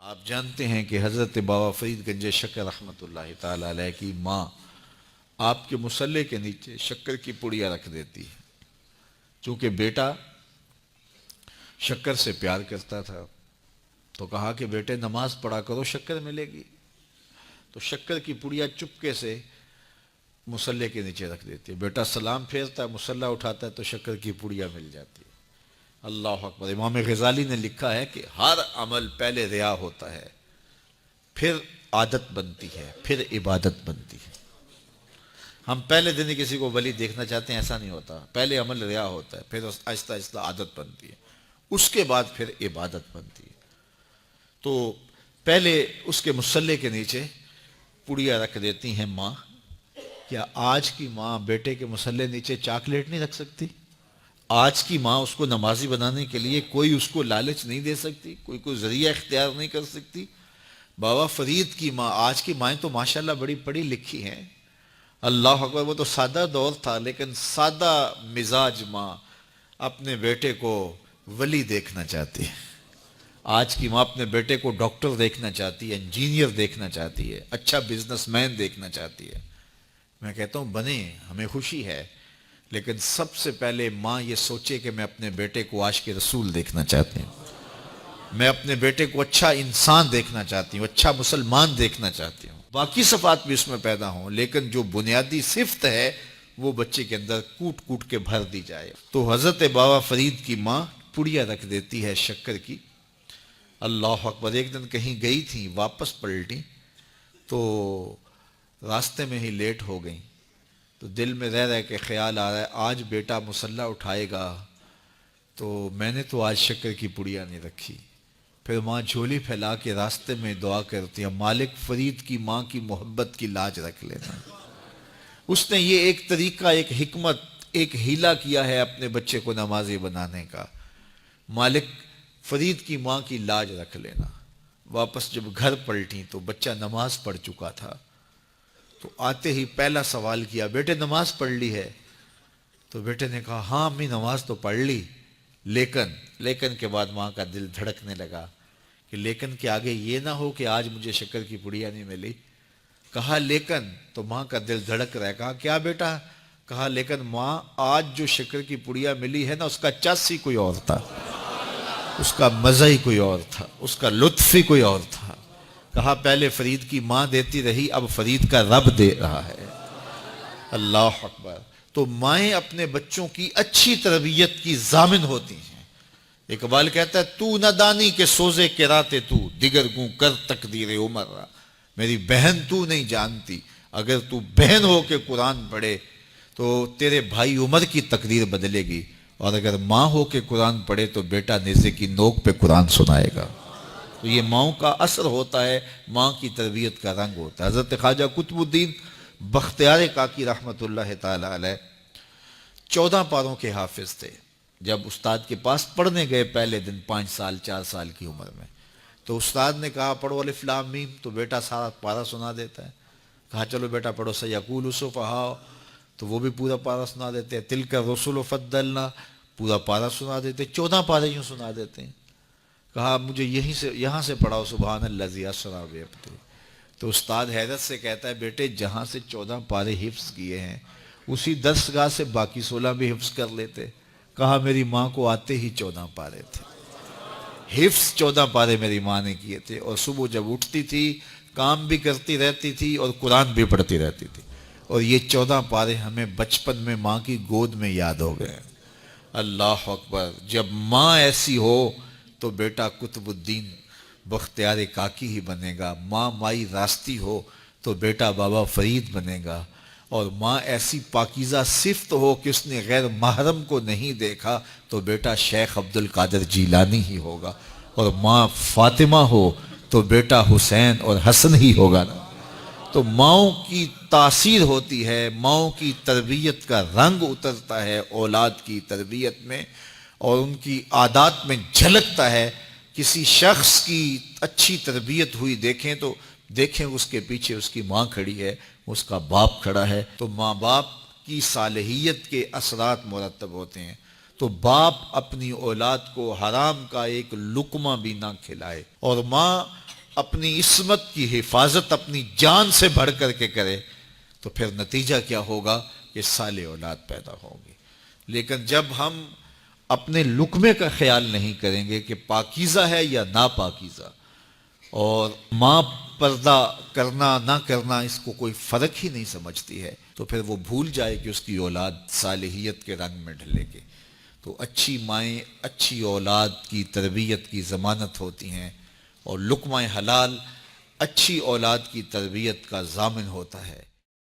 آپ جانتے ہیں کہ حضرت بابا فرید گنج شکر رحمۃ اللہ تعالی علیہ کی ماں آپ کے مصلے کے نیچے شکر کی پڑیا رکھ دیتی ہے۔ چونکہ بیٹا شکر سے پیار کرتا تھا تو کہا کہ بیٹے نماز پڑھا کرو، شکر ملے گی۔ تو شکر کی پڑیا چپکے سے مصلے کے نیچے رکھ دیتی ہے۔ بیٹا سلام پھیرتا ہے، مصلہ اٹھاتا ہے تو شکر کی پڑیا مل جاتی ہے۔ اللہ اکبر۔ امام غزالی نے لکھا ہے کہ ہر عمل پہلے ریا ہوتا ہے، پھر عادت بنتی ہے، پھر عبادت بنتی ہے۔ ہم پہلے دن ہی کسی کو ولی دیکھنا چاہتے ہیں، ایسا نہیں ہوتا۔ پہلے عمل ریا ہوتا ہے، پھر آہستہ آہستہ عادت بنتی ہے، اس کے بعد پھر عبادت بنتی ہے۔ تو پہلے اس کے مصلے کے نیچے پڑیا رکھ دیتی ہیں ماں۔ کیا آج کی ماں بیٹے کے مصلے نیچے چاکلیٹ نہیں رکھ سکتی؟ آج کی ماں اس کو نمازی بنانے کے لیے کوئی اس کو لالچ نہیں دے سکتی، کوئی ذریعہ اختیار نہیں کر سکتی؟ بابا فرید کی ماں، آج کی مائیں تو ماشاءاللہ بڑی پڑھی لکھی ہیں، اللہ اکبر۔ وہ تو سادہ دور تھا، لیکن سادہ مزاج ماں اپنے بیٹے کو ولی دیکھنا چاہتی ہے۔ آج کی ماں اپنے بیٹے کو ڈاکٹر دیکھنا چاہتی ہے، انجینئر دیکھنا چاہتی ہے، اچھا بزنس مین دیکھنا چاہتی ہے۔ میں کہتا ہوں بنے، ہمیں خوشی ہے، لیکن سب سے پہلے ماں یہ سوچے کہ میں اپنے بیٹے کو عاشق رسول دیکھنا چاہتی ہوں، میں اپنے بیٹے کو اچھا انسان دیکھنا چاہتی ہوں، اچھا مسلمان دیکھنا چاہتی ہوں۔ باقی صفات بھی اس میں پیدا ہوں، لیکن جو بنیادی صفت ہے وہ بچے کے اندر کوٹ کوٹ کے بھر دی جائے۔ تو حضرت بابا فرید کی ماں پڑیا رکھ دیتی ہے شکر کی۔ اللہ اکبر۔ ایک دن کہیں گئی تھی، واپس پلٹی تو راستے میں ہی لیٹ ہو گئیں، تو دل میں رہ رہ کے خیال آ رہا ہے آج بیٹا مصلی اٹھائے گا تو میں نے تو آج شکر کی پڑیا نہیں رکھی۔ پھر ماں جھولی پھیلا کے راستے میں دعا کرتی ہے، مالک فرید کی ماں کی محبت کی لاج رکھ لینا۔ اس نے یہ ایک طریقہ، ایک حکمت، ایک ہیلا کیا ہے اپنے بچے کو نمازی بنانے کا، مالک فرید کی ماں کی لاج رکھ لینا۔ واپس جب گھر پلٹی تو بچہ نماز پڑھ چکا تھا، تو آتے ہی پہلا سوال کیا، بیٹے نماز پڑھ لی ہے؟ تو بیٹے نے کہا ہاں امی نماز تو پڑھ لی، لیکن کے بعد ماں کا دل دھڑکنے لگا کہ لیکن کے آگے یہ نہ ہو کہ آج مجھے شکر کی پڑیا نہیں ملی۔ کہا لیکن، تو ماں کا دل دھڑک رہا ہے۔ کہا کیا بیٹا؟ کہا لیکن ماں آج جو شکر کی پڑیا ملی ہے نا، اس کا چس ہی کوئی اور تھا، اس کا مزہ ہی کوئی اور تھا، اس کا لطف ہی کوئی اور تھا۔ کہا پہلے فرید کی ماں دیتی رہی، اب فرید کا رب دے رہا ہے۔ اللہ اکبر۔ تو مائیں اپنے بچوں کی اچھی تربیت کی ضامن ہوتی ہیں۔ اقبال کہتا ہے تو نہ دانی کے سوزے کے راتے تو، دیگر گوں کر تقدیر عمر را۔ میری بہن تو نہیں جانتی، اگر تو بہن ہو کے قرآن پڑھے تو تیرے بھائی عمر کی تقدیر بدلے گی، اور اگر ماں ہو کے قرآن پڑھے تو بیٹا نیزے کی نوک پہ قرآن سنائے گا۔ تو یہ ماؤں کا اثر ہوتا ہے، ماں کی تربیت کا رنگ ہوتا ہے۔ حضرت خواجہ قطب الدین بختیار کاکی رحمۃ اللہ تعالی علیہ 14 پاروں کے حافظ تھے۔ جب استاد کے پاس پڑھنے گئے پہلے دن 5 سال 4 سال کی عمر میں، تو استاد نے کہا پڑھو الف لام میم، تو بیٹا سارا پارہ سنا دیتا ہے۔ کہا چلو بیٹا پڑھو سیقول السفہاء، تو وہ بھی پورا پارہ سنا دیتے ہیں۔ تلک الرسل فضلنا، پورا پارہ سنا دیتے، 14 پارے یوں سنا دیتے ہیں۔ کہا مجھے یہاں سے پڑھاؤ سبحان الذی اسریٰ بعبدہ۔ تو استاد حیرت سے کہتا ہے بیٹے جہاں سے 14 پارے حفظ کیے ہیں اسی درسگاہ سے باقی 16 بھی حفظ کر لیتے۔ کہا میری ماں کو آتے ہی 14 پارے تھے، حفظ 14 پارے میری ماں نے کیے تھے، اور صبح جب اٹھتی تھی کام بھی کرتی رہتی تھی اور قرآن بھی پڑھتی رہتی تھی، اور یہ 14 پارے ہمیں بچپن میں ماں کی گود میں یاد ہو گئے۔ اللہ اکبر۔ جب ماں ایسی ہو تو بیٹا قطب الدین بختیار کاکی ہی بنے گا، ماں مائی راستی ہو تو بیٹا بابا فرید بنے گا، اور ماں ایسی پاکیزہ صفت ہو کہ اس نے غیر محرم کو نہیں دیکھا تو بیٹا شیخ عبد القادر جیلانی ہی ہوگا، اور ماں فاطمہ ہو تو بیٹا حسین اور حسن ہی ہوگا نا۔ تو ماؤں کی تاثیر ہوتی ہے، ماؤں کی تربیت کا رنگ اترتا ہے اولاد کی تربیت میں، اور ان کی عادات میں جھلکتا ہے۔ کسی شخص کی اچھی تربیت ہوئی دیکھیں تو دیکھیں اس کے پیچھے اس کی ماں کھڑی ہے، اس کا باپ کھڑا ہے، تو ماں باپ کی صالحیت کے اثرات مرتب ہوتے ہیں۔ تو باپ اپنی اولاد کو حرام کا ایک لقمہ بھی نہ کھلائے، اور ماں اپنی عصمت کی حفاظت اپنی جان سے بڑھ کر کے کرے تو پھر نتیجہ کیا ہوگا کہ صالح اولاد پیدا ہوگی. لیکن جب ہم اپنے لقمے کا خیال نہیں کریں گے کہ پاکیزہ ہے یا ناپاکیزہ، اور ماں پردہ کرنا نہ کرنا اس کو کوئی فرق ہی نہیں سمجھتی ہے، تو پھر وہ بھول جائے کہ اس کی اولاد صالحیت کے رنگ میں ڈھلے گی. تو اچھی مائیں اچھی اولاد کی تربیت کی ضمانت ہوتی ہیں، اور لقمہ حلال اچھی اولاد کی تربیت کا ضامن ہوتا ہے.